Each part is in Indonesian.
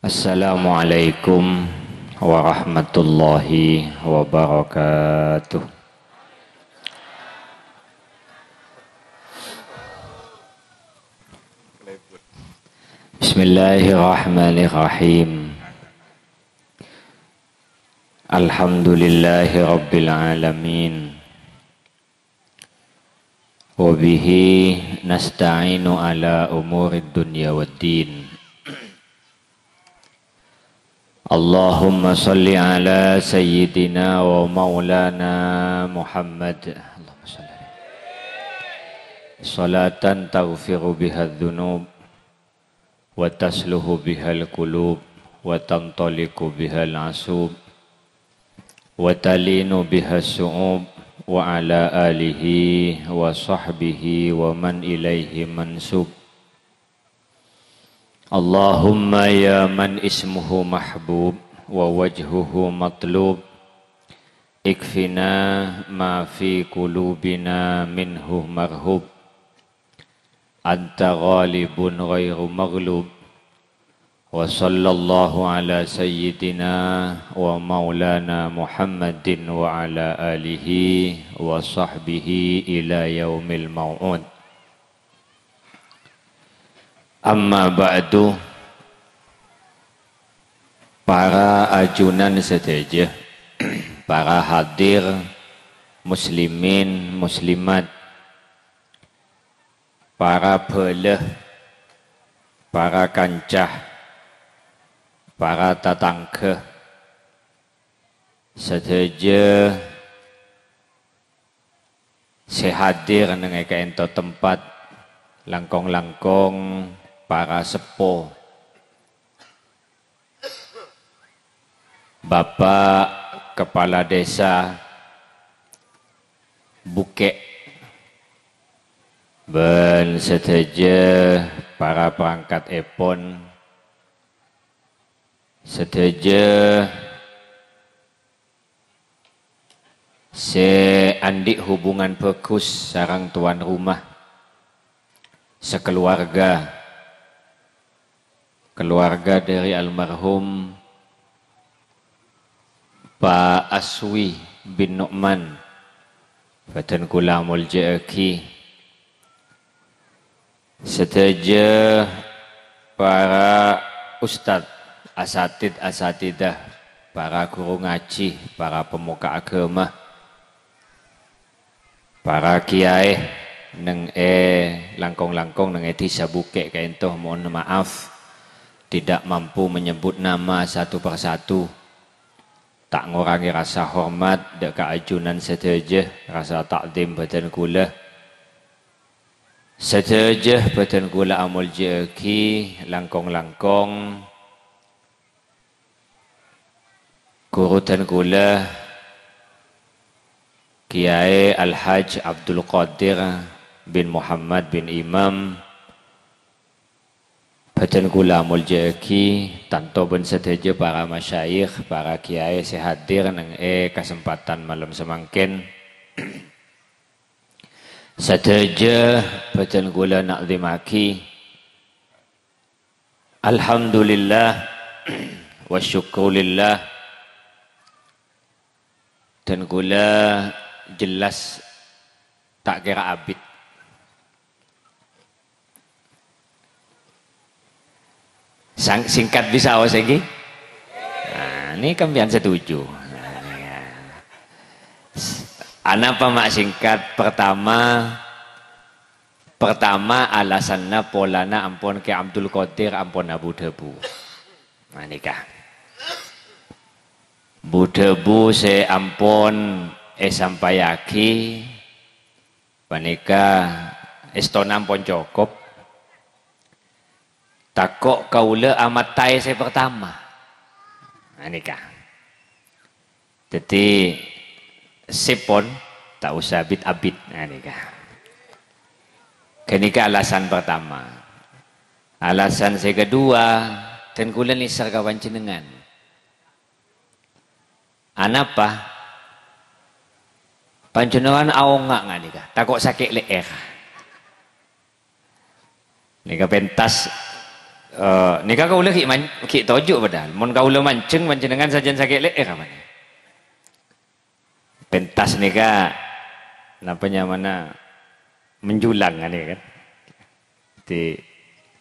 Assalamualaikum warahmatullahi wabarakatuh. Bismillahirrahmanirrahim. Alhamdulillahi rabbil alamin. Wabihi nasta'inu ala umurid dunya waddin. Allahumma salli ala sayyidina wa maulana Muhammad. Allahumma salli. Salatan taghfiru biha dzunub wa tasluhu biha al-qulub wa tantaliqu biha al-asub wa talinu biha as-su'ub wa ala alihi wa sahbihi wa man ilaihi mansub. Allahumma ya man ismuhu mahbub wa wajhuhu matlub, ikfina ma fi qulubina minhu marhub, anta ghalibun ghairu maghlub. Wa sallallahu ala sayyidina wa maulana Muhammadin wa ala alihi wa sahbihi ila yaumil mau'ud. Amma ba'du, para ajunan sedaja, para hadir muslimin muslimat, para beleh, para kancah, para tatangga sedaja sehadir nang ento tempat langkong-langkong para sepuh, Bapak Kepala Desa Bukek, ben sedaja para perangkat epon, sedaja seandik hubungan bagus sarang tuan rumah, sekeluarga, keluarga dari almarhum Pak Aswi bin Nu'man Fatan Gulamul Ja'aki, sedaja para ustadz, asatidah, para guru ngaji, para pemuka agama, para kiai neng langkong-langkong neng desa Bukek kaentoh, mohon maaf tidak mampu menyebut nama satu persatu, tak ngurangi rasa hormat dek keajunan sedaja, rasa takdim badan kula sedaja, badan kula amul jeki langkong-langkong guru dan kula Kiai Al-Hajj Abdul Qadir bin Muhammad bin Imam badan kula amul jeki, tanto ben sedaja para masyayikh, para kiai sehadir nang kesempatan malam semangkin sedaja badan kula nakzimaki alhamdulillah wa syukurillah, dan kula jelas tak kira abid singkat bisa awas lagi. Nah, ini kalian setuju. Ana pamak singkat pertama alasannya polana ampun ke Abdul Qadir ampun Abu Debu. Nah nikah. Bu Debu se ampun sampayaki panika estona ampun cukup. Takok kaula amat tai saya pertama. Nah nikah. Jadi sepon tak usah abid. Nah nikah. Kenika alasan pertama. Alasan saya kedua, dan kula nisar kawan jenengan. Anapa? Panjenengan aongak nganika. Takok sakit leer. Nika pentas Nikah kaula ki tojuk padahal. Mun kaula mancing panjenengan sajen sakit lek kapan. Pentas nikah napanya mana menjulang kan ya kan.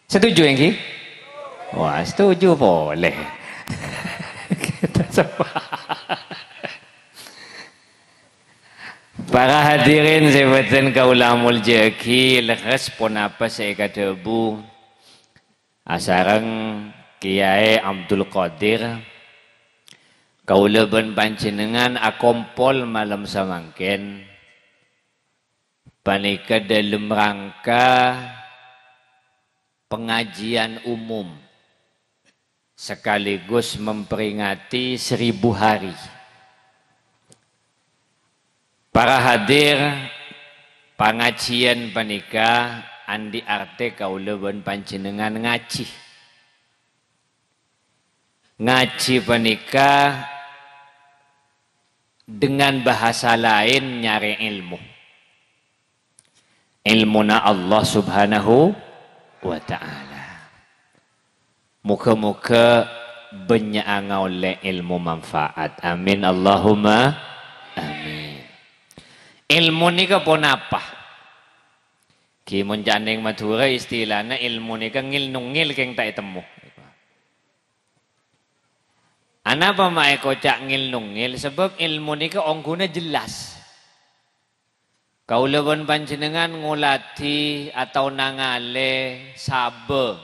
Setuju yang ki? Wah, setuju boleh. Kita coba. Para hadirin sebatan kaulamul jeki respon apa saya kata bu asarang Kiai Abdul Qadir kaula ben panjenengan akompol malam samangken panika dalam rangka pengajian umum sekaligus memperingati 1000 hari. Para hadir pengajian panika andi arte kaula ben panjenengan ngaji. Ngaji panika dengan bahasa lain nyari ilmu. Ilmuna Allah Subhanahu wa ta'ala. Muka-muka banyak oleh ilmu manfaat. Amin Allahumma amin. Ilmu ni ke pun apa? Ki mun janding Madura istilahnya ilmu ni ke ngil nungil keng tak temu. Anapa mae kocak ngil nungil sebab ilmu ni ke ongkuna jelas. Kaula pun panjenengan ngulati atau nangale sabe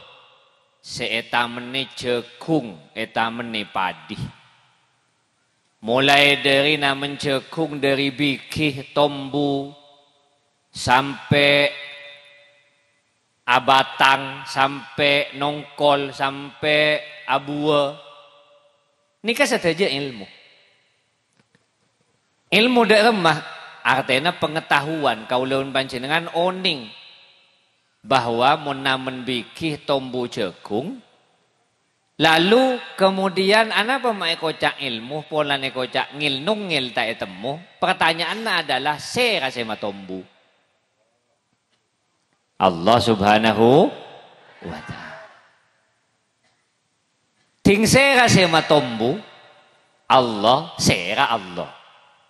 seeta meni jekung eta meni padi. Mulai dari namen cekung dari bikih tombu sampai abatang sampai nongkol sampai abua. Ini kan saja ilmu. Ilmu dak remah artinya pengetahuan kaulun panjenengan oning bahwa mun namen bikih tombu cekung. Lalu kemudian anak pemakai kocak ilmu, pola ne kocak ngil nungil tak temu. Pertanyaannya adalah se rasa matombu. Allah Subhanahu wa ta'ala. Ting se rasa matombu. Allah sera Allah.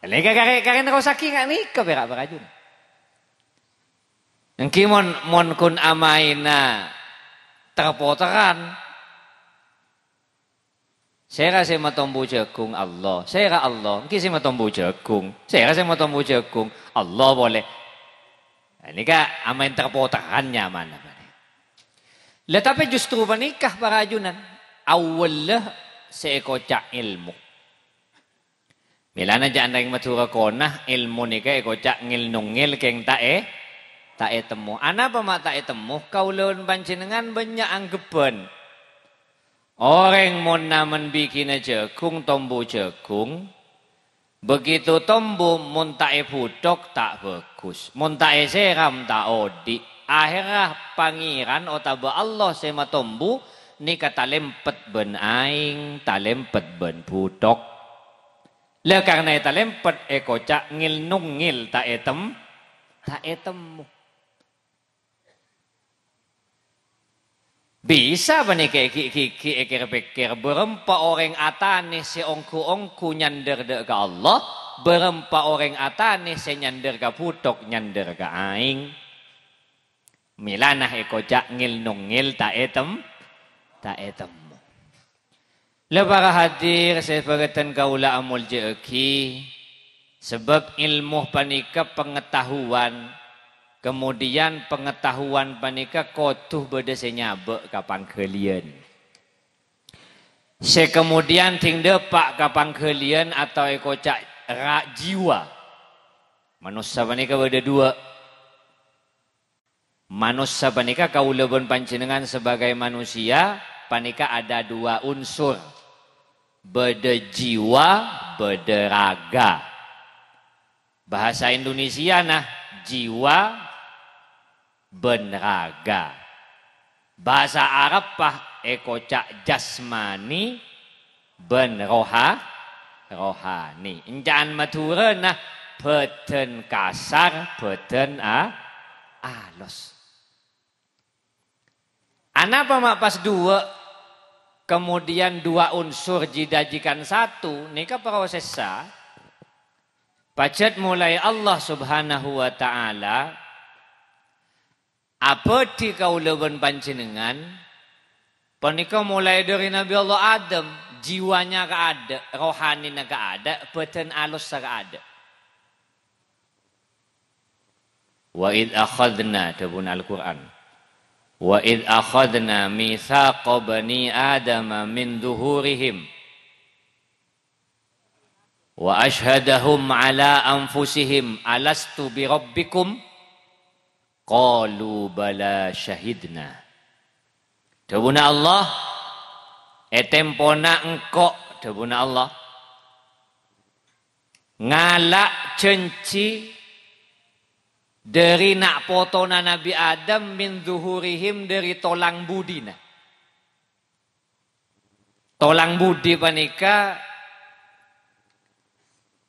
Lega karen kau saking ni keberak berajun. Engki mon kun amaina terpoteran. Saya rasa matombu jagung Allah. Saya rasa Allah. Mungkin saya matombu jagung. Saya rasa matombu jagung. Allah boleh. Ini kan amain terpotarannya mana. Tetapi justru menikah para ajunan. Awalnya saya kocak ilmu. Milana jangan yang matura konah ilmu nikah kocak ngil nungil keng tak temu. Anapa mak tak temu? Kaulun panjenengan banyak anggapan. Orang mau namen bikin jagung, tombu jagung. Begitu tombu muntai putok tak bagus. Muntai seram tak odi. Akhirnya pangeran otaba Allah sema tombu. Ni kata lempet ben aing, tak lempet ben putok. Lah karena tak lempet kocak ngil nungil tak etemu. Bisa apa nih kayak pikir berempat orang atane se ongku nyander ke Allah, berempat orang atane se nyander ke putok nyander ke aing. Milanah kocak ngil nungil tak etemu. Lepas hadir sebagian kaula amul jeki sebab ilmu panika pengetahuan. Kemudian pengetahuan panika kotuh beda senyabek kapan kalian. Kemudian ting depak kapan kalian atau ekocak rak jiwa. Manusia panika beda dua. Manusia panika kaula pun panjenengan sebagai manusia panika ada dua unsur. Beda jiwa, beda raga. Bahasa Indonesia nah jiwa ben raga. Bahasa Arab pah ekocak jasmani ben rohani. Enjaan matura nah beten kasar beten alus. Anapa mak pas dua, kemudian dua unsur jidajikan satu, nika prosesnya. Pacet mulai Allah subhanahu wa ta'ala, apa di kaulaban panjenengan, panika mulai dari Nabi Allah Adam, jiwanya gak ada, rohaninya gak ada, badan alus gak ada. Wa id akhadna dabun Al-Quran. Wa id akhadna mithaqa bani Adama min zuhurihim wa ashhadahum ala anfusihim alastu bi rabbikum qalu bala syahidna. Dabuna Allah etempona engkok dabuna Allah ngalak cenci dari nak potona Nabi Adam min zuhurihim dari tolang budina. Tolang budi panika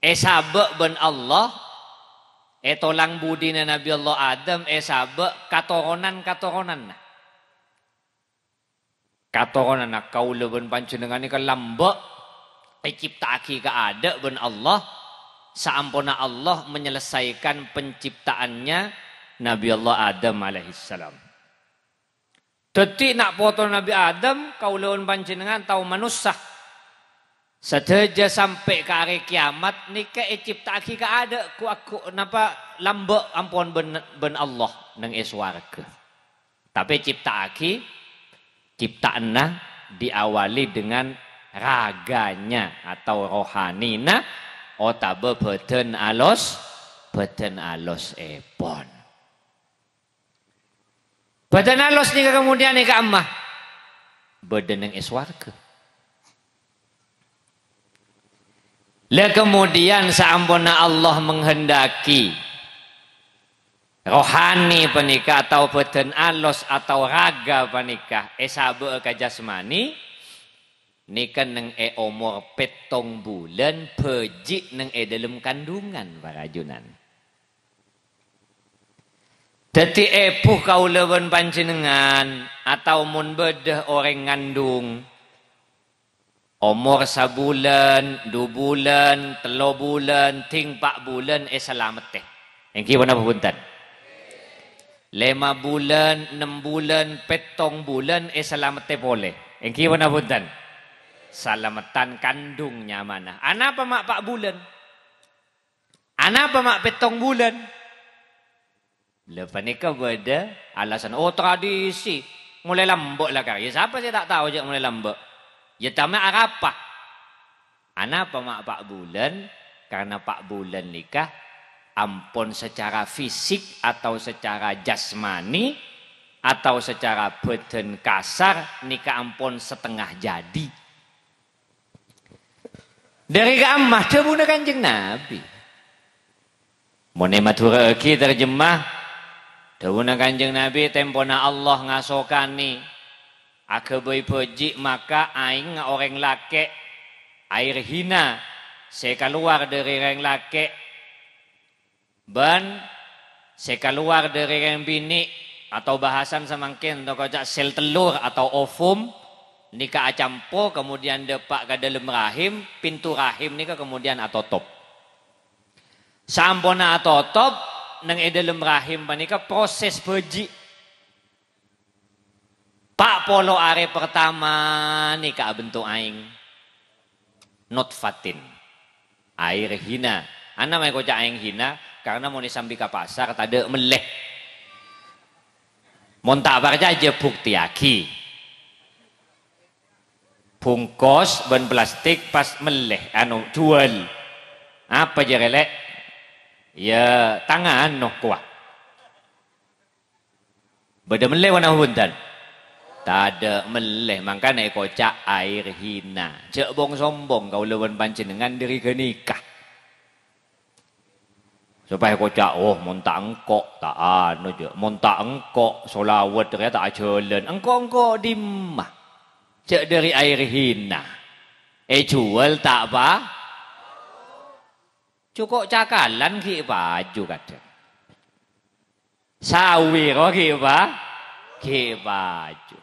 sabe ben Allah tolang budina Nabi Allah Adam sabe katoronan. Katoronan kaula ben panjenengan nika lambek ciptaake ka ada ben Allah. Saampuna Allah menyelesaikan penciptaannya Nabi Allah Adam alaihissalam. Detik nak foto Nabi Adam, kaulaun panjenengan tahu manusia. Sedaja sampai ke hari kiamat nika ciptaake ka ada ku aku napa lambek ampun ben Allah nang eswarga. Tapi ciptaanna diawali dengan raganya atau rohanina. Otabe badan alus epon. Badan alus ni kemudian ni ke ammah. Badan yang eswarga. Lah kemudian saampuna Allah menghendaki rohani panika atau badan alus atau raga panika sabe ka jasmani. Nikan neng umur petong bulan pejik neng dalam kandungan para junan. Dadi epuh kaulawan panjenengan atau mun bedah orang ngandung umur sabulan, 2 bulan, 3 bulan, 4 bulan selamat teh. Engki mana punten? 5 bulan, 6 bulan, petong bulan selamat teh boleh. Engki mana punten? Salamatan kandungnya mana? Anak apa mak 4 bulan? Anak apa mak petong bulan? Lepas ni kau beda alasan. Oh tradisi. Mulai lambok lah kan. Ya siapa saya tak tahu je mulai lambok. Ya tamat apa? Anak apa mak 4 bulan? Karena 4 bulan nikah. Ampun secara fisik atau secara jasmani. Atau secara badan kasar. Nikah ampun setengah jadi. Dari keammah dabuna Kanjeng Nabi. Mone matur iki terjemah dabuna Kanjeng Nabi tempona Allah ngasokani akabai pejik maka aing orang laki air hina saya keluar dari orang laki ban saya keluar dari orang bini atau bahasan semangkin atau kocak sel telur atau ovum nika acampo kemudian depak ke dalam rahim, pintu rahim nika kemudian atotop. Sampona atotop nang dalam rahim panika proses beji. Pak polo are pertama nika bentuk aing nutfatin. Air hina. Ana mai kocak aing hina karena mau disambi ke pasar tade meleh. Montak barja aja bukti aki. Bungkus ban plastik pas meleh jual apa je relek ya tangan noh kuah beda meleh warna hundan tak ada meleh makanya kocak air hina cek bong sombong kau lawan panjenengan diri ke nikah supaya kocak oh montak engkok tak anu je montak engkok solawat ternyata tak jalan engkok dimah cek dari air hina. Jual tak apa? Cukup cakalan ki baju kadang. Sawi kok ki apa? Ki baju.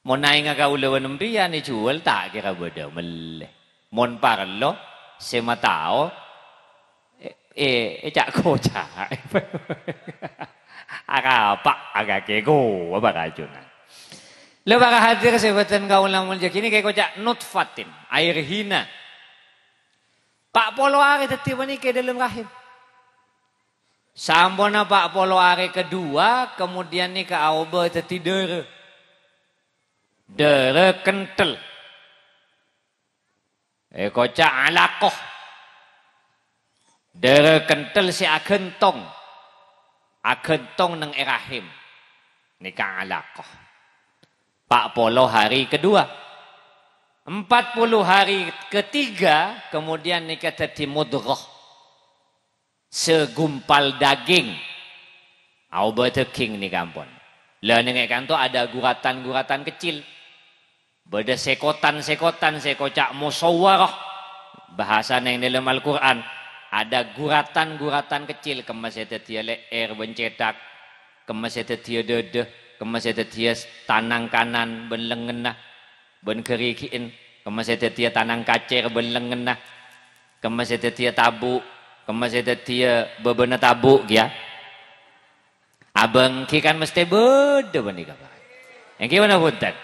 Mon naik ngagaulawan empian ni jual tak kira beda meleh. Mon parlo sematao cak koca. Apa agak kego apa kajunan. Lepas hadir sebatan kaulah muljak ini kayak kocak nutfatin air hina. Pak polo hari tetiba ni ke dalam rahim. Sambona pak polo hari kedua kemudian ni ke awal teti dere. Dere kental. Kocak alakoh. Dere kental si akentong. Akentong nang rahim. Ni ke alakoh. 40 hari kedua. 40 hari ketiga kemudian nikah tadi mudghah. Segumpal daging. Au king ni kampun. Lah ning kanto ada guratan-guratan kecil. Beda sekotan-sekotan sekocak musawwarah. Bahasa yang dalam Al-Qur'an ada guratan-guratan kecil kemas dia leer bencetak, kemas dia dedeh, kemas dia tanang kanan ben lengenah ben kerikiin, kemas dia tanang kacer ben lengenah, kemas dia tabu, kemas dia bebena tabu ya. Abang ki kan mesti beda ben iki kabar. Yang ki mana punten?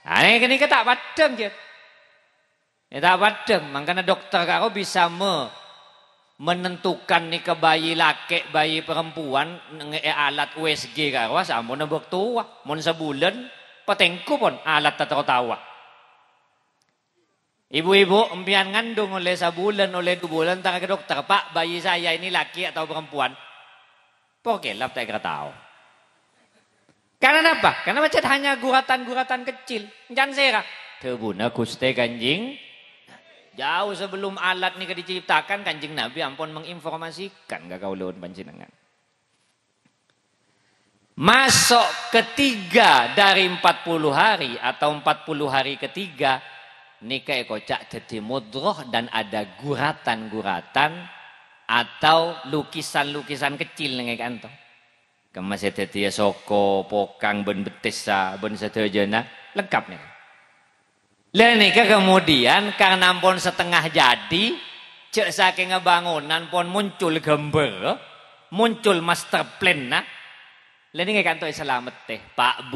Ini kini tak padang je. Ya tak padang, makanya dokter karo bisa menentukan ni ke bayi laki, bayi perempuan alat USG karo sampun bektua, mun sebulan petengku pun alat tahu. Ibu-ibu empian ngandung oleh sebulan oleh 2 bulan tanya ke dokter, Pak bayi saya ini laki atau perempuan? Pokoknya tak kira tahu. Karena apa? Karena macam hanya guratan-guratan kecil. Jangan serah. Tebuna kuste kanjing. Jauh sebelum alat ni diciptakan kanjing Nabi ampun menginformasikan gak kau lawan panjenengan. Masuk ketiga dari 40 hari atau 40 hari ketiga nikah kocak jadi mudghah dan ada guratan-guratan atau lukisan-lukisan kecil nih kan toh. Kemas dia soko, pokang, ben betesa, ben sedejana lengkap nih. Lah nika kemudian karena pun setengah jadi, cek saking ngebangunan pun muncul gambar, muncul master plan nah. Lah nika kantor selamat teh, Pak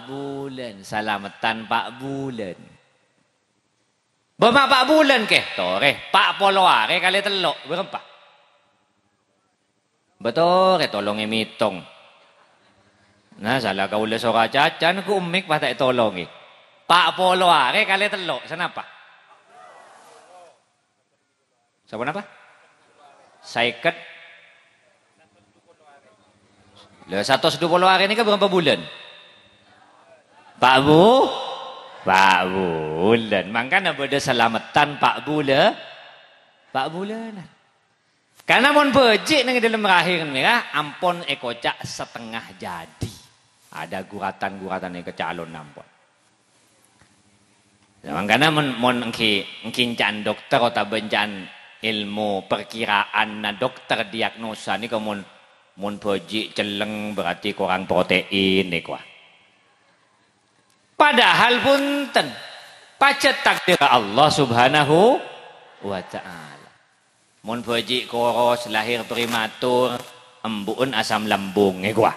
Bulan, selamatan Pak Bulan. Bapak Pak Bulan ke? Tore, Pak Poloare kali telok, berapa? Betul, tolong mitong. Nah, salah kau le sora cacan, ku umik patai tolongi. Pak Poloare kali telok, kenapa? Siapa apa? Saiket. Le 120 hari ini kan berapa bulan? Pak Bulan. Makanya beda selamatan Pak Bulan. Karena mon bejik nang dalam rahir merah ampun ekocak setengah jadi. Ada guratan-guratan yang kecalon ampun. Makanya mon engkincan dokter atau bencan ilmu perkiraan na dokter diagnosa ni mon bejik celeng berarti kurang protein ni kuah. Padahal punten pacet takdir Allah Subhanahu wa ta'ala. Mun bejik koros lahir prematur embun asam lambung gua.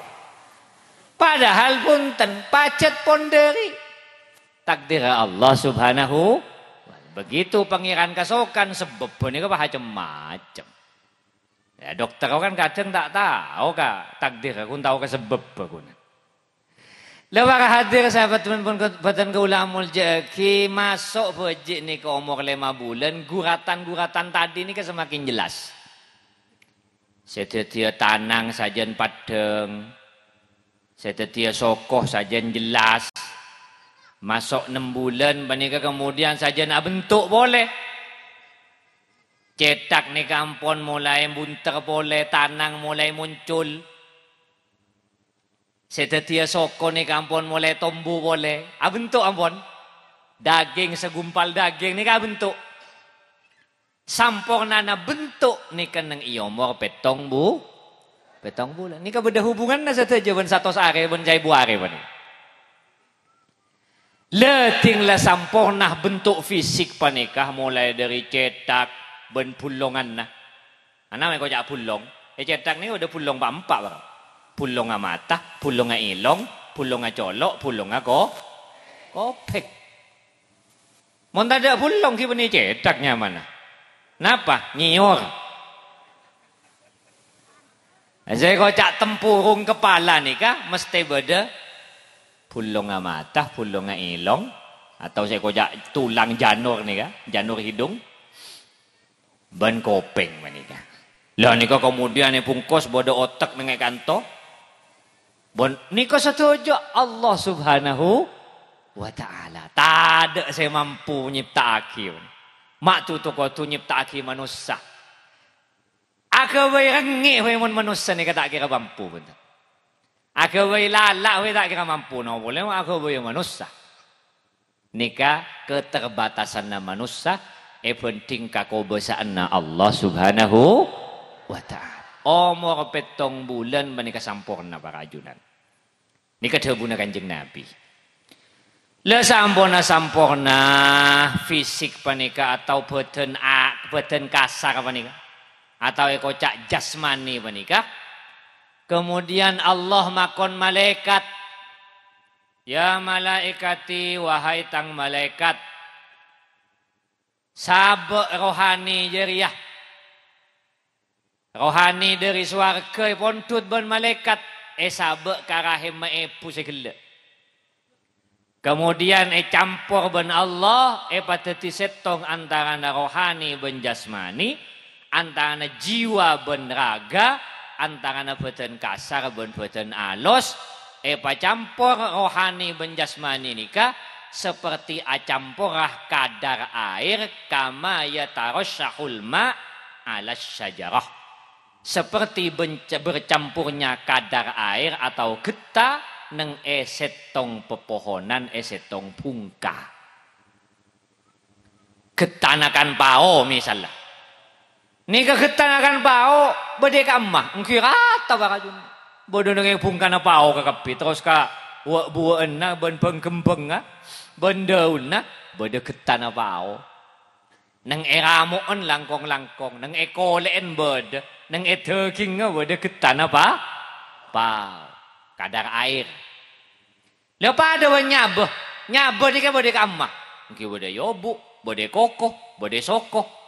Padahal punten pacet ponderi takdir Allah Subhanahu. Begitu pangeran kasokan sebab ini macam-macam. Ya dokter kan kadang tak tahu ka takdir aku tahu ka sebab aku. Lewat hadir sahabat teman-teman batan keulamul jeki masuk bejik ni ke umur 5 bulan guratan-guratan tadi ni ke semakin jelas. Setetia tanang sajen padeng, setetia sokoh sajen jelas. Masuk 6 bulan banika kemudian sajen bentuk boleh. Cetak ni kampun mulai bunter boleh, tanang mulai muncul. Setetia soko ni kampun mulai tumbuh boleh. Bentuk ampun. Daging segumpal daging ni bentuk. Sampurna na bentuk ni kenang iomor petong bulan. Ni beda hubungan na saja ben 100 hari ben 1000 hari ni. Leting lah sampurnah bentuk fisik panikah mulai dari cetak ben pulongan nah. Ana me ko jak pulong. Cetak ni ada pulong empat bang. Pulong mata, pulong ilong, pulong colok, pulong kopek. Mun tak ada pulong ki beni cetaknya mana? Napa? Nyiur. Saya kocak tempurung kepala nih kah mesti beda pulong mata, pulong ilong, atau saya kocak tulang janur nih kah, janur hidung, ban kopeng manika. Lah nika kemudian nih pungkos bodo otak dengan kanto, bon nika satu aja Allah Subhanahu wa Ta'ala. Tak ada saya mampu nyipta akhir. Mak tu kau tu nyipta akhir manusia. Aku rengi mun manusia ni tak kira mampu pun. Aku lalak tak kira mampu no boleh aku manusia. Nika keterbatasan manusia penting kakobesaan Allah Subhanahu wa Ta'ala. Umur 7 bulan menika sampurna para ajunan. Nika dihubungna Kanjeng Nabi. Le sampurna fisik panika atau badan kasar panika. Atau kocak jasmani panika. Kemudian Allah makon malaikat. Ya malaikati wahai tang malaikat. Sabek rohani jeriah. Rohani dari swarga pontut ban malaikat. Sabek karahim maepu segala. Kemudian campur ban Allah. Pateti setong antara rohani ban jasmani. Antara jiwa ben raga, antara badan kasar ben badan alus, campur rohani ben jasmani nika seperti acampurah kadar air kama yatarasyahul ma ala syajarah. Seperti bercampurnya kadar air atau getah neng setong pepohonan setong pungka. Getanakan pao misalnya. Ni kegetanan pao bede kamah ngkira ta barajun bodo nang pungkana pao kakapi terus ka bueun na ben pengkembeng na ben daun na bede getana pao nang eramoon langkong-langkong nang ekoleen bede nang eteking nga bede getana pao kadar air lepa ada nyabeh ni ka bede kamah ngki bede yobu bede kokoh bede sokoh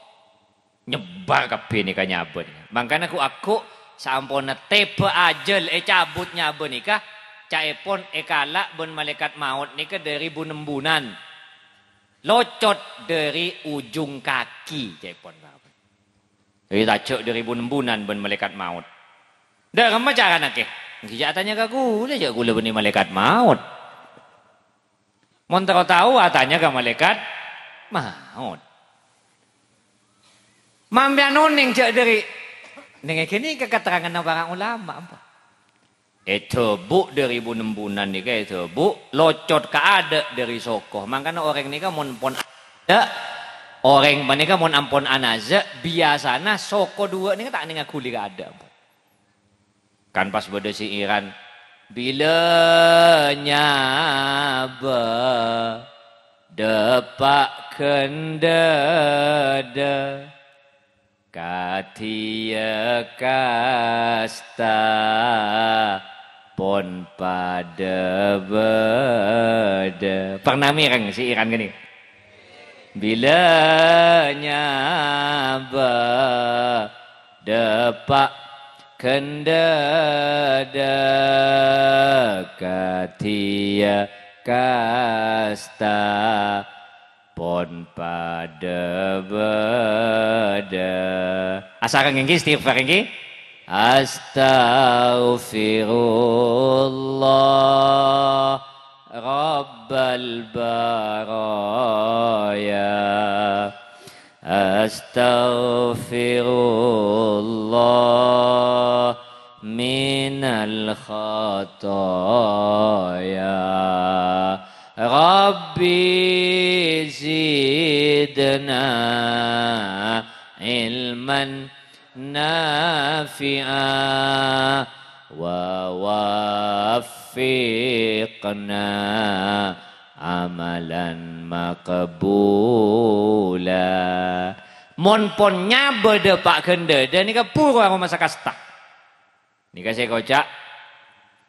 nyebar kabeh nika nyaben. Mangkana aku sampuna tepe ajel cabut nyaben nika caepon kalak ben malaikat maut nika dari bunembunan. Locot dari ujung kaki caepon. Jadi tacuk dari bunembunan ben malaikat maut. Dah kama cara nake. Kijak tanya ke gula je gula beni malaikat maut. Mun tahu atanya ke malaikat maut. Mambian noning cak dari dengan kini keterangan para ulama apa? Bu dari bunembunan ni ka bu locot ka ada dari sokoh. Makanya orang ni ka mun pon ada orang mana ka mun ampon anaza biasana soko dua ni ka tak ninga kuli ka ada. Kan pas beda si Iran bila nyaba depak kendada katia kasta pon pada beda. Pernah mireng si Iran gini. Bila nyaba depak kendada katia kasta pon pada beda. Asal ngengki istighfar ngengki. Astaghfirullah Rabbal baraya. Astaghfirullah minal khataya. Rabbi zidna ilman nafi'a wa waffiqna amalan maqbula. Mon pon nyabe de pak kende dan ni ka puro aku masa kasta. Ni ka saya kocak.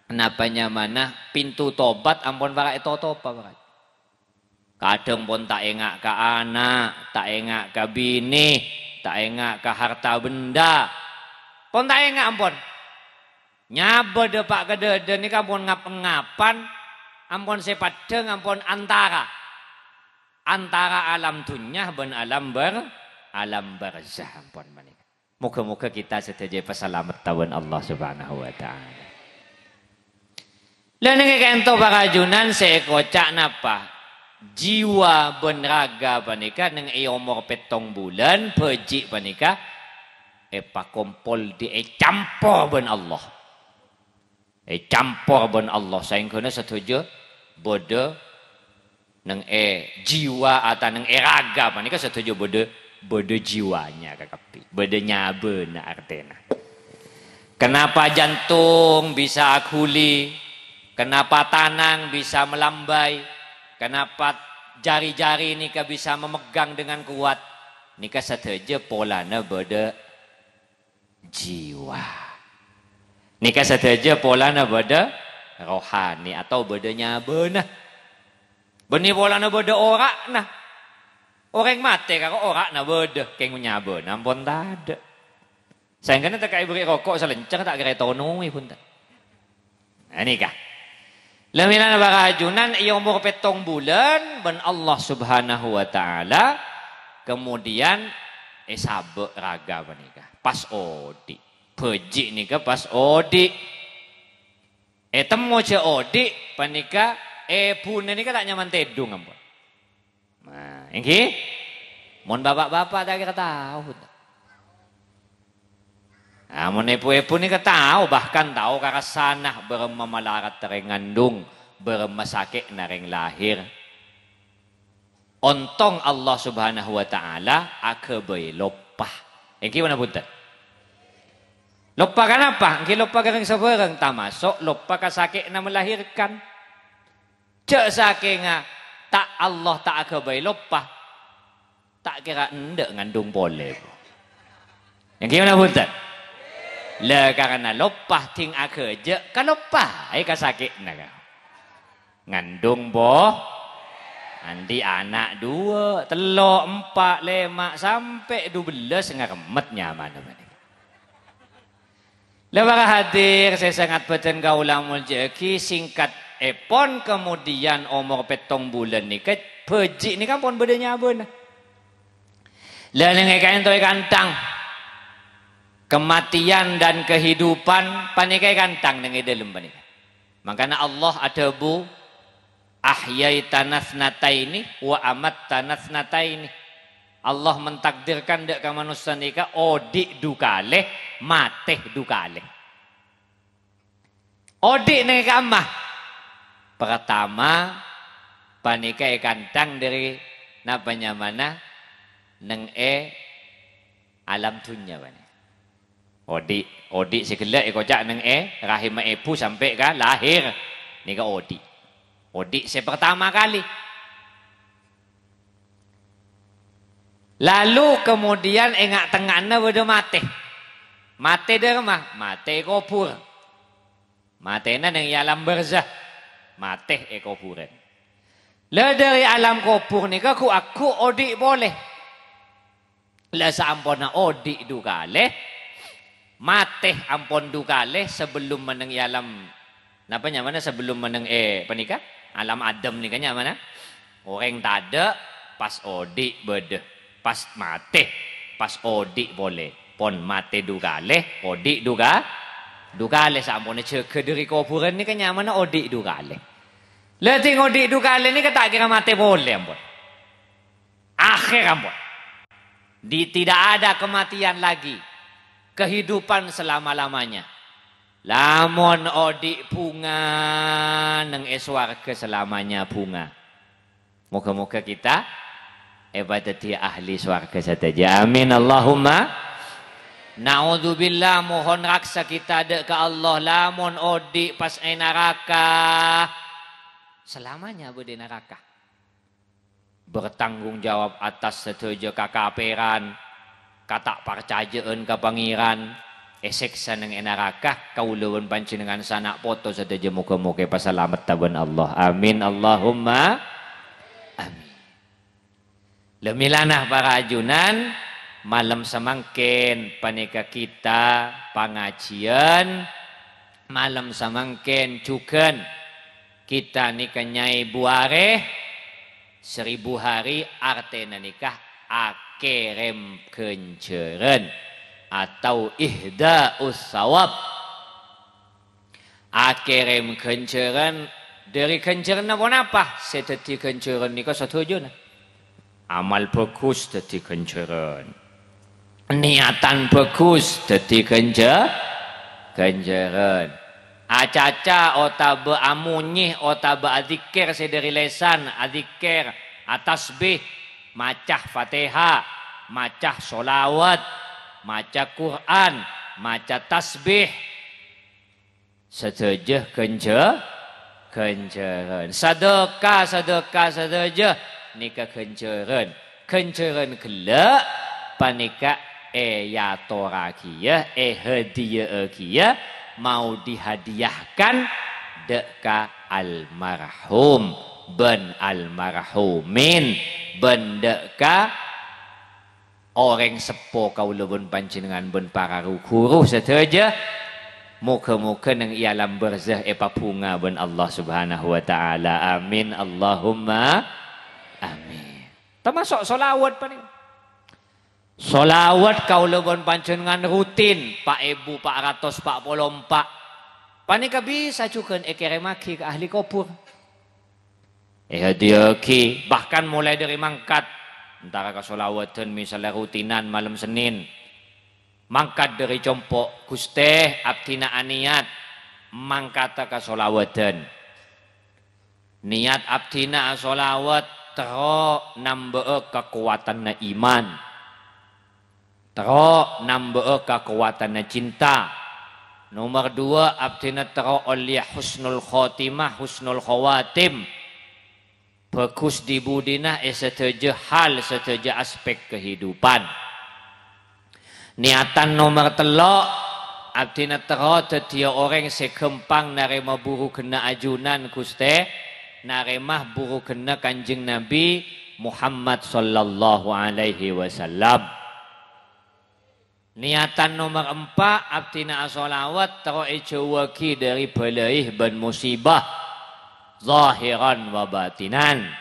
Kenapanya mana pintu tobat ampun para itu topa para. Kadang pun tak engak ke anak, tak engak ke bini, tak engak ke harta benda. Pun tak engak ampun. Nyaba de pak kedede ni ampun ngap-ngapan, ampun sepadeng ampun antara alam dunya ben alam barzah ampun manik. Moga-moga kita sedaja pesalamet tawan Allah Subhanahu wa taala. Lah nek kento parajunan sekocak napa? Jiwa ben raga panika neng umur 7 bulan beji panika pakompol di campur ben Allah. Campur ben Allah saengkeuna setuju bodo neng jiwa atau neng raga panika setuju bodo jiwanya kakapi. Bodo nyabeuna artena. Kenapa jantung bisa akuli? Kenapa tanang bisa melambai? Kenapa jari-jari ini bisa memegang dengan kuat? Nika sateja polana beda jiwa. Nika sateja polana beda rohani atau bedanya benah. Beni polana beda orak nah. Orang mati kalau orak nah beda keng nyaba nampun tak ada. Saya kena tak beri rokok selenceng tak kira tonoi pun tak. Nah nikah. Lamilan barajunan ia umur 7 bulan ben Allah Subhanahu wa taala kemudian sabe raga panika pas odi beji nika pas odi temu ce odi panika pune nika tak nyaman tedung ampun. Nah engki mon bapak-bapak tak kira tahu. Amun epu-epu ni tahu bahkan tahu karasanah bermamalarat tereng ngandung bermasakit nareng lahir. Ontong Allah Subhanahu wa taala akebe lopah. Engki mana punten? Lopah kenapa? Engki lopah gareng sabareng tamasuk lopah kasakit na melahirkan. Cek saking tak Allah tak akebe lopah. Tak kira endek ngandung boleh. Engki mana punten? Le karena lopah ting akeje kan lopah ai kasakit naga ngandung boh nanti anak 2 3 4 5 sampai 12 ngaremet nyaman mana le para hadir saya sangat beten kaulamul jeki singkat epon kemudian umur 7 bulan nikah beji ni kan pun bedanya beuna le ngekain toy kantang kematian dan kehidupan panikai kantang nengi dalam panika. Makanya Allah ada bu ahyai tanasnataini wa amat tanasnataini. Allah mentakdirkan dek ka manusia nika odik dukale mateh dukale. Odik nengi kamah. Pertama panikai kantang dari napanya mana neng alam dunya panika. Odik sekelak kocak neng rahim ibu sampai ke lahir ni ke odik saya pertama kali lalu kemudian engak tengahnya beda mate dari mah mate kubur matena neng alam barzah mate kuburan lah dari alam kubur ni aku odik boleh lah sampona odik dukale mateh ampon dukale sebelum meneng alam napanya mana sebelum meneng panika alam Adam ni kanya mana orang tak ada pas odi bede pas mateh pas odi boleh pon mate dukale odi dukale sampone ceke dari kuburan ni kanya mana odi dukale leting odi dukale ni kata kira mate boleh ampun akhir ampun tidak ada kematian lagi kehidupan selama-lamanya. Lamun odik bunga neng eswarga selamanya bunga. Moga-moga kita ibadati ahli swarga saja. Amin Allahumma. Naudzubillah mohon raksa kita ada ke Allah lamun odik pas neraka. selamanya di neraka. Bertanggung jawab atas setuju kakaperan, kata percayaan ke pangeran, eseksa nang neraka kaulun panjenengan sanak foto setuju muka-muka pasalamet taban Allah. Amin Allahumma amin. Lemilanah para ajunan malam semangkin panika kita pengajian, malam semangkin juga kita nikah nyai buare 1000 hari artinya nikah akerem kenceren atau ihda'us sawab. Akerem kenceren dari kenceren apa? Seteti kenceren nikah setuju nah. Amal bagus dadi kenceren. Niatan bagus dadi kenceren. Acaca otabe amunyih otabe adzikir sedari lesan adzikir atasbih macah Fatihah macah solawat macah Quran macah tasbih sedejeh kenceren sedekah sedejeh nika kenceren kelak panika ya torakia hadiah kia mau dihadiahkan deka almarhum ben almarhumin ben deka orang sepo kaula ben panjenengan ben para guru sedaja muka-muka nang ialam barzah papunga ben Allah Subhanahu wa taala. Amin Allahumma amin. Termasuk solawat pa ni. Solawat kaula bon panjenengan rutin Pak Ibu 444 panika bisa juga ekeremaki ke ahli kubur hadiaki bahkan mulai dari mangkat antara ke solawatan misalnya rutinan malam Senin mangkat dari compok Guste abdina aniat mangkata ke solawatan niat abdina solawat tero nambah kekuatan na iman tero nambah kekuatan cinta. Nomor 2 abdina tero oleh husnul khotimah husnul khawatim. Bagus di budina setuju hal setuju aspek kehidupan. Niatan nomor 3 abdina tero tetia orang sekempang narema buru kena ajunan Guste naremah buru kena Kanjeng Nabi Muhammad sallallahu alaihi wasallam. Niatan nomor 4 abdina asolawat tero ejawaki dari balaih ban musibah zahiran wa batinan.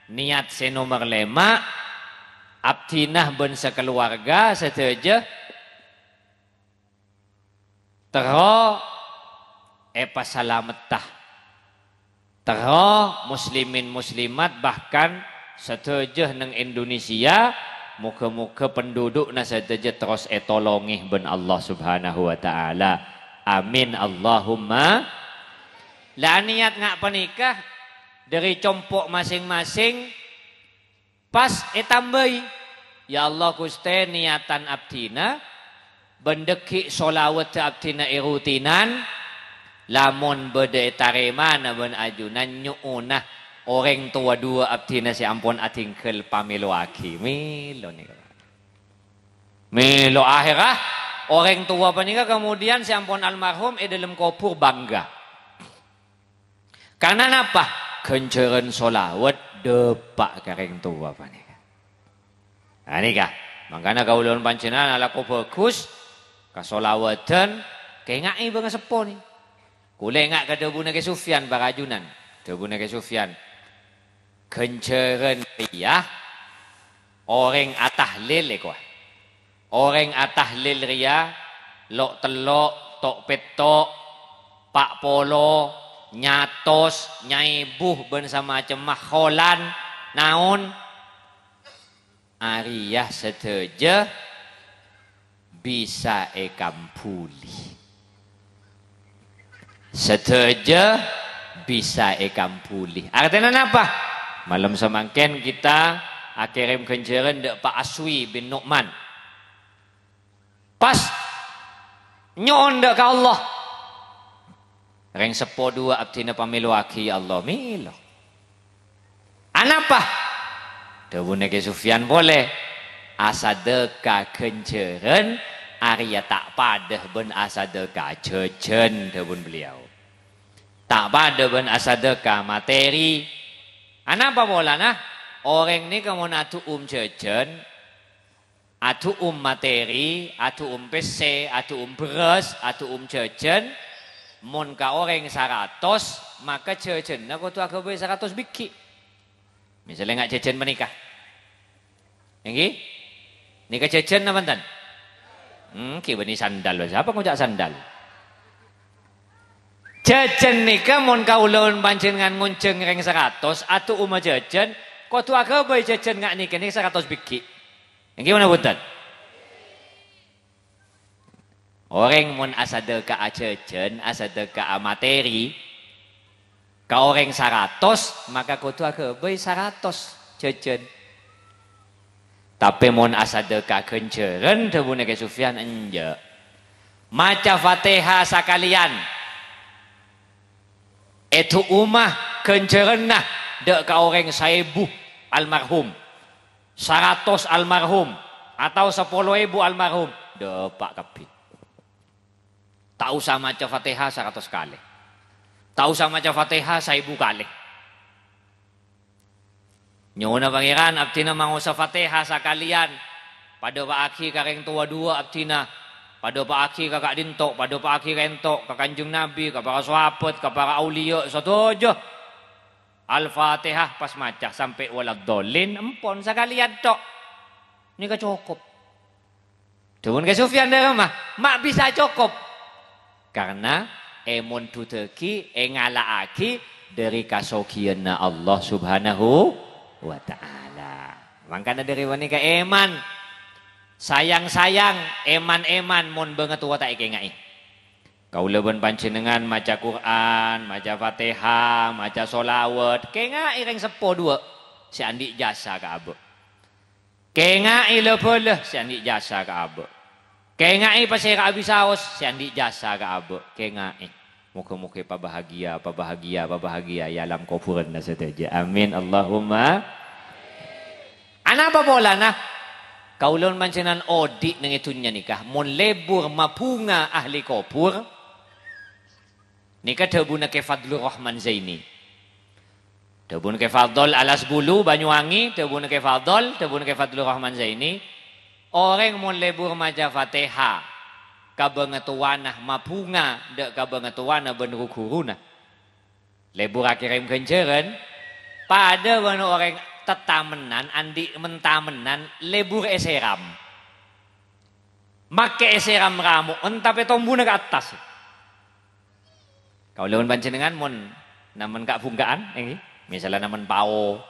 Niat se nomor 5 abdinah ban sekeluarga setuju tero pasalametah tero muslimin muslimat bahkan setuju nang Indonesia muka-muka penduduk nasaja terus etolongih ben Allah Subhanahu wa taala. Amin Allahumma. Lah niat ngak panikah dari compok masing-masing pas tambahi ya Allah Guste niatan abdina bendeki solawat abdina irutinan lamun bede taremana ben ajunan nyuunah orang tua 2 abdina si ampun atingkel pamelo aki milo nih milo akhirah orang tua panika kemudian si ampun almarhum dalam kubur bangga karena apa kenceren solawat depak kareng tua panika nah nikah makanya kaulun panjenengan ala ko bagus kasolawatan kengai bang sepo nih kule ngak kadebuna ke Sufyan barajunan debuna ke Sufyan kenceren riyah orang atahlil kok orang atahlil riyah lok telok tok petok pak polo nyatos nyai buh ben sama macam makholan naon ariyah seteja bisa ekampuli seteja bisa ekampuli artinya apa malam semangken kita akirim kenceren dek Pak Aswi bin Nu'man. Pas nyon dek ke Allah. Reng sepo 2 abdina pamilu aki Allah milo. Anapa? Debune ke Sufyan boleh. Asadeka kenceren Arya tak padah ben asadeka cecen debun beliau. Tak pada ben asadeka materi. Anapa bola nah? Orang ni kamu atu cecen, atu materi, atu PC, atu beras, atu cecen. Mon ka orang 100 maka cecen. Aku tu aku beri 100 biki. Misalnya nggak cecen menikah. Yang nikah cecen apa tan? Kiba ni sandal. Siapa ngujak sandal? Cecen nikah mon kaulun panjenengan ngunceng reng 100 atau cecen, kau tu aku beri cecen nggak nikah ni 100 biki. Yang gimana butan? Orang mon asade ka cecen, asade ka materi, ka orang 100 maka kau tu aku beri 100 cecen. Tapi mon asade ka kenceren tebune ke Sufyan enje. Maca Fatihah sakalian. Itu umah kenceren nah dek ka orang 1000 almarhum. 100 almarhum atau 10.000 almarhum. Depak kabeh. Tak usah maca Fatihah 100 kali. Tak usah maca Fatihah 1000 kali. Nyona pangeran abtina mangusa Fatihah sakalian. Pada pak aki kareng tua dua abtina. Pada pak aki kakak dintok, pada pak aki rentok ka Kanjeng Nabi, ka para sahabat, ka para aulia satojo. Al-Fatihah pas maca sampai waladhdallin empon sakalian tok. Ini ka cukup. Dewon ke Sufyan de mah, mak bisa cukup. Karena emon tuteki engalaaki dari kasokiana Allah Subhanahu wa ta'ala. Makanya dari wanita eman sayang-sayang eman-eman mon banget wa tak ikengai. Kaula ben panjenengan maca Quran, maca Fatihah, maca solawat, kengai reng sepo dua si andi jasa ka abe. Kengai lebeleh si andi jasa ka abe. Kengai pasira abi saos si andi jasa ka abe. Kengai. Muka-muka bahagia, bahagia ya alam kufuran na saja. Amin Allahumma. Anapa bola nah? Kaulon mancenan odi nang itunya nikah. Mon lebur mapunga ahli kopur. Nikah debuna ke Fadlur Rahman Zaini. Debuna ke Fadl Alas Bulu Banyuwangi, debuna ke Fadlur Rahman Zaini. Orang mon lebur maja Fatihah. Kabangetuanah mapunga dek kabangetuanah benrukuruna lebur akirim kenceren pada wano orang tetamenan andi mentamenan lebur eseram make eseram ramu entape tombuna ke atas kau lawan panjenengan mon namen kak bungkaan ini misalnya namen pao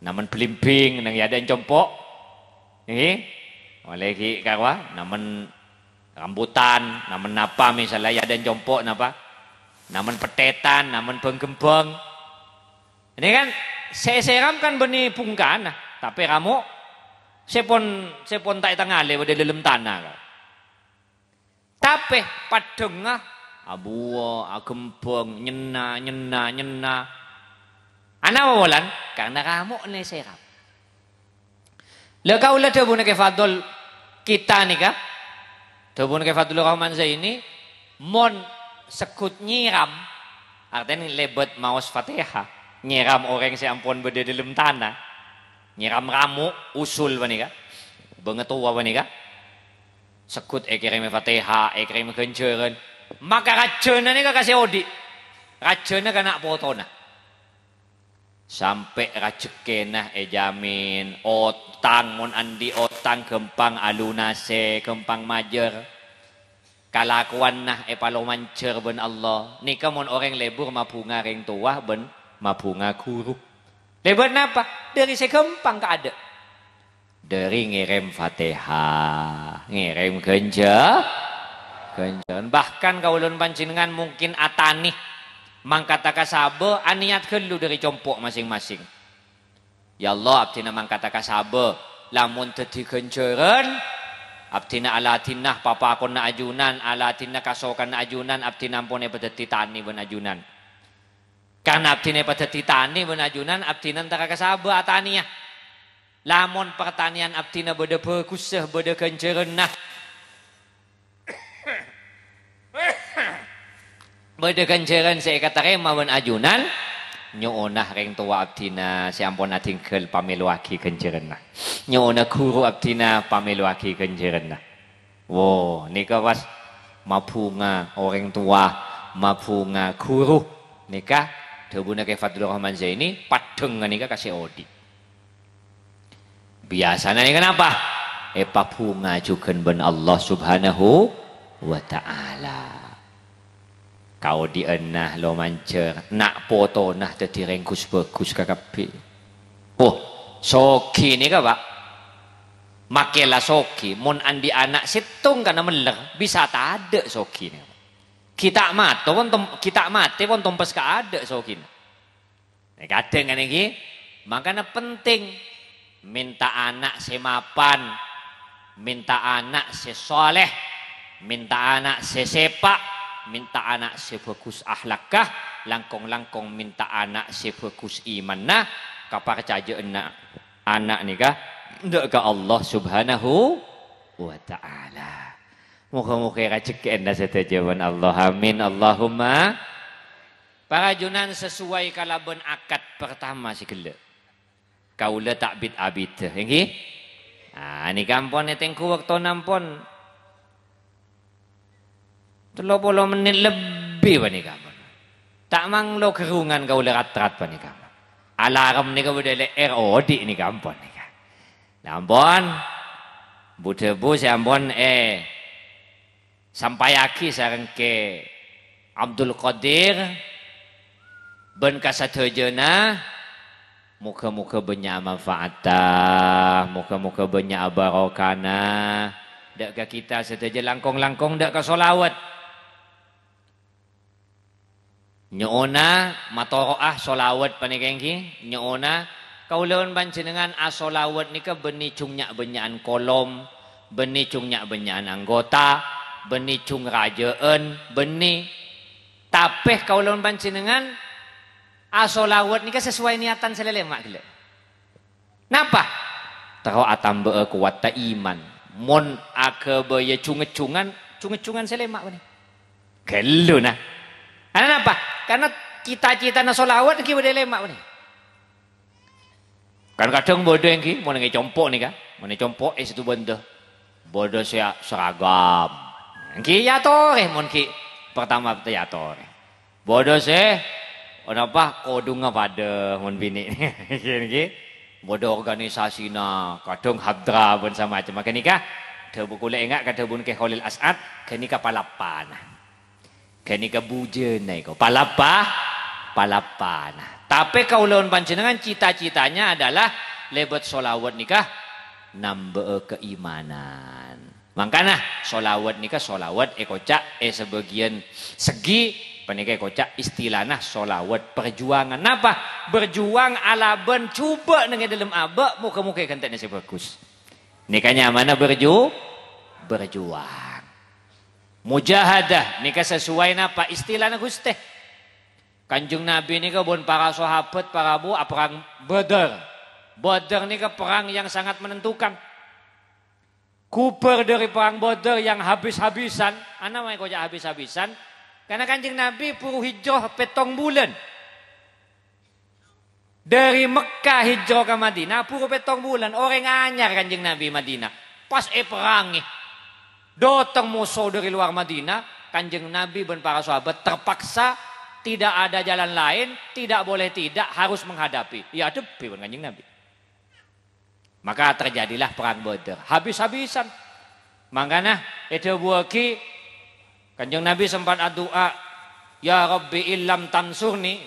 namen belimbing nang ada compok ini oleh ki karwa namen rambutan, namun napa misalnya ya dan jompok napa, namun petetan, namun penggembeng. Ini kan seram kan benih pungkan, tapi ramu sepon tak tangale pada dalam tanah. Tapi padengah abuwa, agembeng, nyena. Ana wawalan karena ramu ne seram. Lekau lah debuna ke Fadl kita nih kah? Debun ke Fadlur Rahman Zaini mon sekut nyiram artinya lebet maus Fatihah nyiram orang si ampun beda dalam tanah nyiram ramu usul banika bengetua banika sekut ekirim Fatihah ekirim kenceren maka racunnya ni kasih odi racunnya kena potona sampai racekena jamin otang mon andi otang kempang alunase kempang majer kalakuan nah palomancer ben Allah nika mon orang lebur mapunga ring tua ben mapunga guru lebur napa dari sekempang ka ada dari ngirim Fatihah ngirim kencan bahkan kaulun panjenengan mungkin atani mangkata kasabe aniat kelu dari compok masing-masing. Ya Allah abdina mangkata kasabe lamun tadi kenceren abdina alatinah papa akon na ajunan alatinah kasokan na ajunan abdina ampone bedeti tani ben ajunan. Karena abdine pada titani benajunan abdinan antara kasaba ataniah. Lamun pertanian abdina beda berkusah beda kencerenah. Beda kenceren saya kata remah benajunan. Nyoonah reng tua abdina siampun atingkel pameluaki kencerenah. Nyoonah guru abdina pameluaki kencerenah. Wow, nika was mapunga orang tua, mapunga guru nika debuna ke Fadlur Rahman Zaini padeng nika kasih odi. Biasanya nika kenapa? Papunga juga ben Allah Subhanahu wa taala. Kau dienah lo mancer nak foto nah tadi rengkus bagus kakapi. Oh, soki nika Pak. Makelah soki, mon andi anak situng karena meler bisa tak ada soki nih. Kita mati pun tompes ka ada soki. Nek kadang kan iki, makanya penting minta anak semapan, minta anak sesoleh, minta anak sesepak, minta anak sebagus akhlakah, langkong-langkong minta anak sebagus imanah, kapar caja anak nikah. Ndak ke Allah Subhanahu wa taala. Muga-muga rezeki anda setajawan Allah. Amin Allahumma. Para junan sesuai kalaban akad pertama si gele. Kaula takbid abid. Nggih? Ah ni kampon tengku waktu nampon 30 menit lebih pani kampon. Tak manglo kerungan kaula rat-rat pani kampon. Alarm ni kaula le ROD ni kampon ni. Ampun, budebu si ampun sampai aki sareng ke Abdul Qadir ben kasadhejeuna muka-muka banyak manfaatah, muka-muka banyak barokana. Dak ka kita sedaja langkong-langkong dak ka solawat. Nyoona matoroah solawat panikengki, nyoona kaulawan panjenengan asolawat nika beni cungnya benyaan kolom, beni cungnya benyaan anggota, beni cung rajaan, beni tapeh kaulawan panjenengan asolawat nika sesuai niatan selelemak gila. Napa? Tahu atambe kuat ta iman. Mon akebaya cungecungan selemak bani. Gelu nah. Karena apa? Karena cita-cita na solawat ki bade lemak bani. Kan kadang bodoh yang ki, mau nengi compok nih kan, mau nengi compok situ benda, bodoh saya seragam, ki ya tore, mau ki pertama ya tore, bodoh saya, apa kodunga pada mau bini, ki, bodoh organisasi na, kadang hadra pun sama macam macam nikah, terbuku lengak kata bun ke Khalil As'ad, kenika palapan, kenika bujen nih kau palapan. Tapi kaulawan panjenengan cita-citanya adalah lebet solawat nikah nambah keimanan. Makanya solawat nikah solawat ekocak sebagian segi panika ekocak istilahnya solawat perjuangan. Napa? Berjuang ala ben cuba nang dalam abak muka-muka kantane sebagus. Nikahnya mana berjuang. Mujahadah nikah sesuai napa istilahnya Gusti. Kanjeng Nabi ini pun para sahabat, para bu, perang Badar. Badar ini perang yang sangat menentukan. Kuper dari perang Badar yang habis-habisan. Ana mau kok habis-habisan? Karena Kanjeng Nabi puru hijrah 7 bulan. Dari Mekah hijrah ke Madinah puru 7 bulan. Orang anyar Kanjeng Nabi Madinah. Pas perangi. Datang musuh dari luar Madinah. Kanjeng Nabi dan para sahabat terpaksa tidak ada jalan lain, tidak boleh tidak, harus menghadapi. Ya depi Kanjeng Nabi. Maka terjadilah perang Badar. Habis-habisan. Makanya itu buaki Kanjeng Nabi sempat doa, ya Rabbi illam tansurni,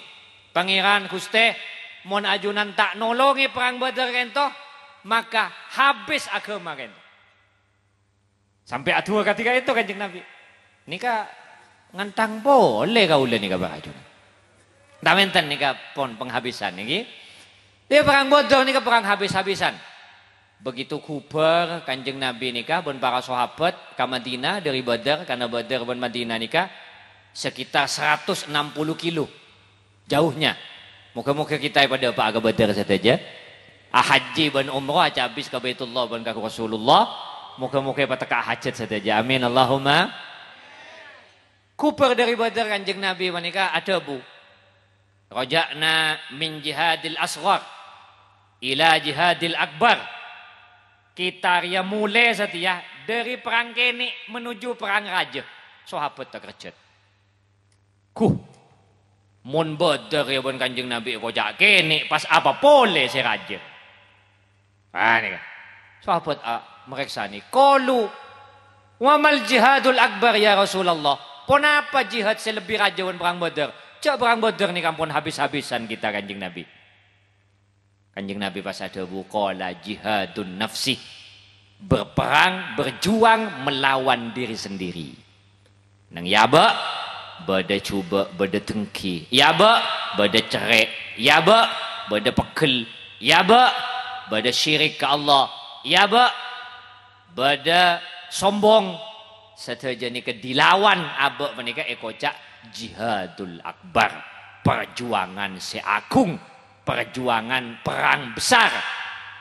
Pangeran Gusti, mon ajunan tak nolongi perang Badar kento, maka habis agama kento. Sampai adua ketika itu Kanjeng Nabi. Nika ngentang boleh kaula nika barajon. Tamenten nika pon penghabisan niki. Dia perang Badar nika perang habis-habisan. Begitu kuber Kanjeng Nabi nika pun para sahabat ke Madinah dari Badar karena Badar pun Madinah nika sekitar 160 kilo jauhnya. Muka-muka kita pada Pak Aga Badar saja. Haji ban umrah aja habis ke Baitullah ban ke Rasulullah. Muka-muka pada ka hajat saja. Amin Allahumma. Kuper dari Badar Kanjeng Nabi menikah ada bu. Raja'na min jihadil asghar ila jihadil akbar. Kita ria mulai setia dari perang kene menuju perang raja. Sahabat terkejut. Mun Badar ya ban Kanjeng Nabi rojak kene pas apa boleh si raja. Nih kan. Sahabat mereka ni qalu wa mal jihadul akbar ya Rasulullah. Kenapa jihad selebih raja wan perang Badar? Cak perang Badar ni kampun habis-habisan kita Kanjeng Nabi. Kanjeng Nabi pas ada buqala jihadun nafsi. Berperang, berjuang melawan diri sendiri. Nang yaba bada cuba, bada tengki. Yaba bada cerai. Yaba bada pekel. Yaba bada syirik ke Allah. Yaba bada sombong. Setelah ni ke dilawan abak menikah ekocak jihadul akbar, perjuangan seagung, perjuangan perang besar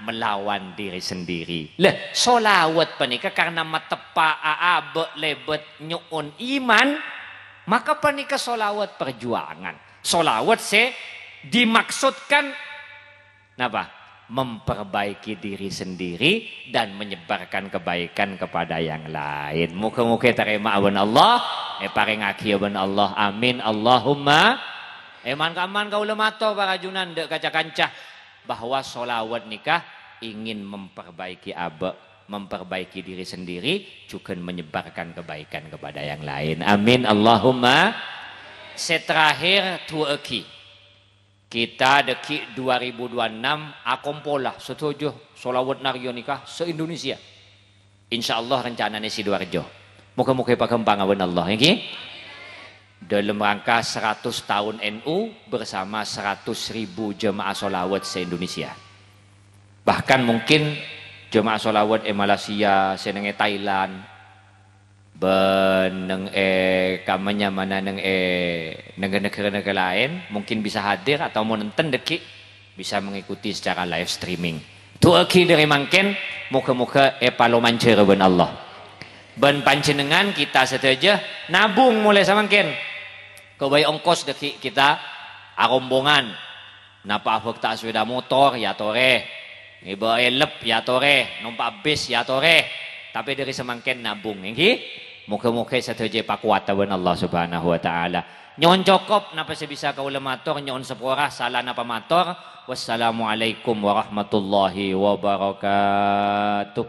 melawan diri sendiri. Lah solawat penikah karena matepa abak lebet nyuun iman, maka penikah solawat perjuangan. Solawat dimaksudkan apa? Memperbaiki diri sendiri dan menyebarkan kebaikan kepada yang lain. Muka-muka terima awan Allah, paring aki awan Allah. Amin Allahumma. Man kau lemato para junan dek kaca-kancah bahwa solawat nikah ingin memperbaiki abak, memperbaiki diri sendiri, juga menyebarkan kebaikan kepada yang lain. Amin Allahumma. Seterakhir tuaki. Kita deki 2026 akompolah setuju solawat naryo nikah se-Indonesia. InsyaAllah rencananya Sidoarjo. Muka-muka pakembang awan Allah. Okay? Dalam rangka 100 tahun NU bersama 100.000 jemaah solawat se-Indonesia. Bahkan mungkin jemaah solawat Malaysia, senenge Thailand, beneng kamanya mana neng negara-negara lain mungkin bisa hadir atau mau nonton deki bisa mengikuti secara live streaming. Tuaki dari mangken muka-muka palo mancer ben Allah. Ben panjenengan kita saja nabung mulai samangken. Kebaik ongkos deki kita rombongan. Napa afak tak sepeda motor ya tore. Iba elep ya tore, numpak bis ya tore. Tapi dari semangken nabung nggih. Muka-muka saja pakuatan Allah Subhanahu wa taala. Nyon cokop napa sebisa ka ulamator nyon sepora salah napa mator. Wassalamualaikum warahmatullahi wabarakatuh.